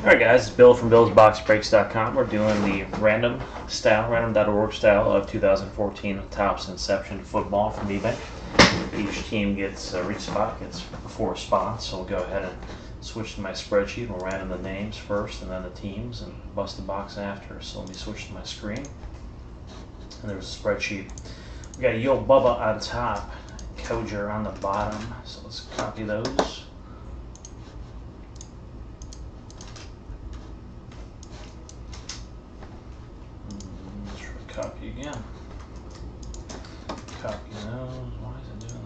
Alright guys, it's Bill from BillsBoxBreaks.com. We're doing the random.org style of 2014 Topps Inception football from eBay. Each team gets, each spot gets 4 spots, so we'll go ahead and switch to my spreadsheet. We'll random the names first and then the teams and bust the box after. So let me switch to my screen. And there's a spreadsheet. We got Yo Bubba on top, Kojer on the bottom, so let's copy those. Copy again. Copy those. Why is it doing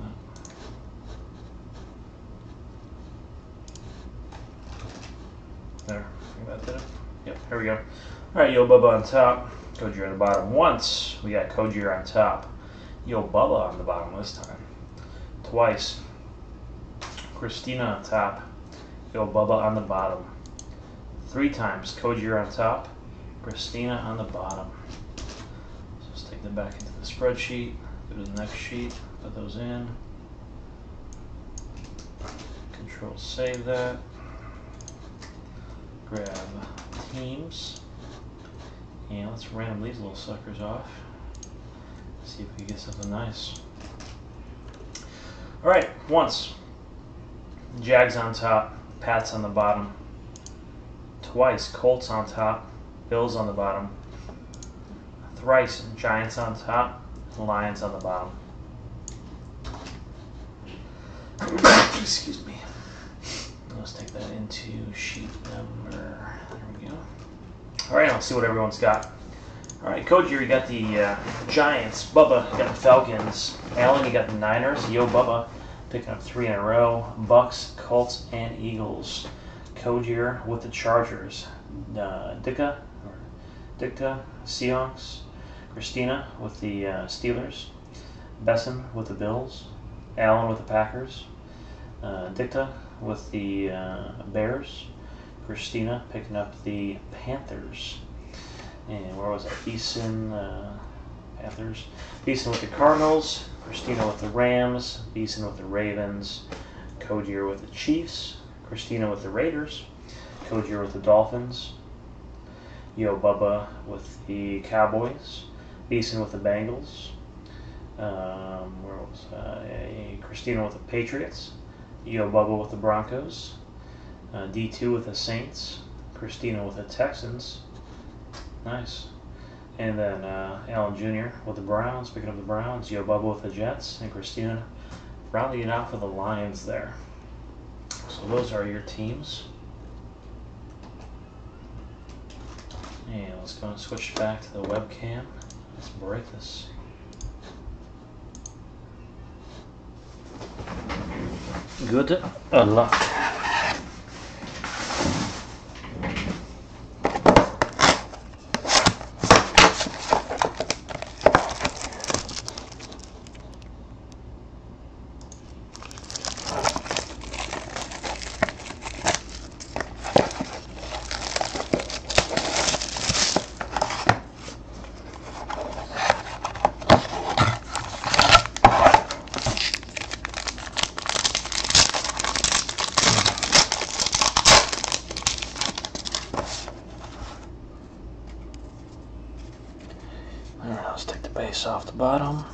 that? There. Think that did it? Yep, here we go. Alright, Yo Bubba on top. Kojer on the bottom once. We got Kojer on top. Yo Bubba on the bottom this time. Twice. Christina on top. Yo Bubba on the bottom. 3 times. Kojer on top. Christina on the bottom. Take them back into the spreadsheet, go to the next sheet, put those in, Control save that, grab teams, and let's random these little suckers off, see if we can get something nice. Alright, once, Jags on top, Pats on the bottom, twice, Colts on top, Bills on the bottom, thrice, Giants on top, Lions on the bottom. Excuse me. Let's take that into sheet number. There we go. All right, let's see what everyone's got. All right, Kojer, you got the Giants. Bubba, you got the Falcons. Alan, you got the Niners. Yo Bubba, picking up 3 in a row. Bucks, Colts, and Eagles. Kojer with the Chargers. Dicka, Seahawks. Christina with the Steelers, Besson with the Bills, Allen with the Packers, Dicta with the Bears, Christina picking up the Panthers, and where was that? Beeson, Panthers, Beeson with the Cardinals, Christina with the Rams, Beeson with the Ravens, Kojer with the Chiefs, Christina with the Raiders, Kojer with the Dolphins, Yo Bubba with the Cowboys, Beeson with the Bengals, where was Christina with the Patriots, Yo Bubba with the Broncos, D2 with the Saints, Christina with the Texans, nice, and then Alan Jr. with the Browns, picking up the Browns, Yo Bubba with the Jets, and Christina rounding it out for the Lions there. So those are your teams. And let's go and switch back to the webcam. Let's break this. Good luck. Let's take the base off the bottom.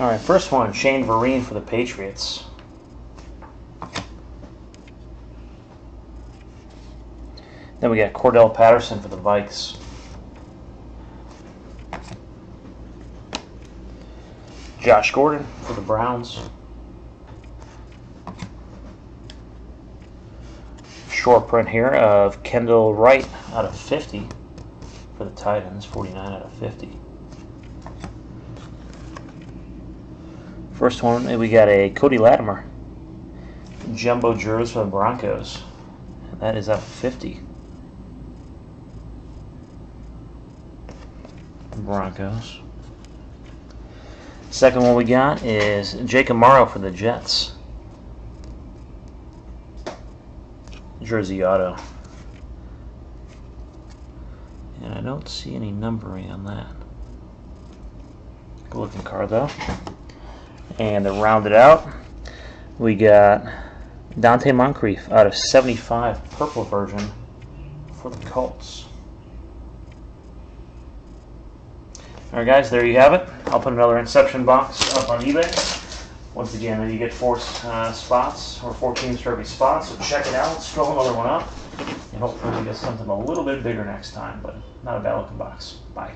Alright, first one, Shane Vereen for the Patriots. Then we got Cordell Patterson for the Vikes. Josh Gordon for the Browns. Short print here of Kendall Wright out of 50 for the Titans, 49 out of 50. First one, we got a Cody Latimer jumbo jersey for the Broncos, and that is out of 50. Broncos. Second one we got is Jacob Morrow for the Jets. Jersey auto. And I don't see any numbering on that. Good looking card though. And to round it out, we got Dante Moncrief out of 75, purple version for the Colts. Alright guys, there you have it. I'll put another Inception box up on eBay. Once again, you get 4 spots, or 4 teams for every spot, so check it out. Let's throw another one up, and hopefully we get something a little bit bigger next time, but not a bad looking box. Bye.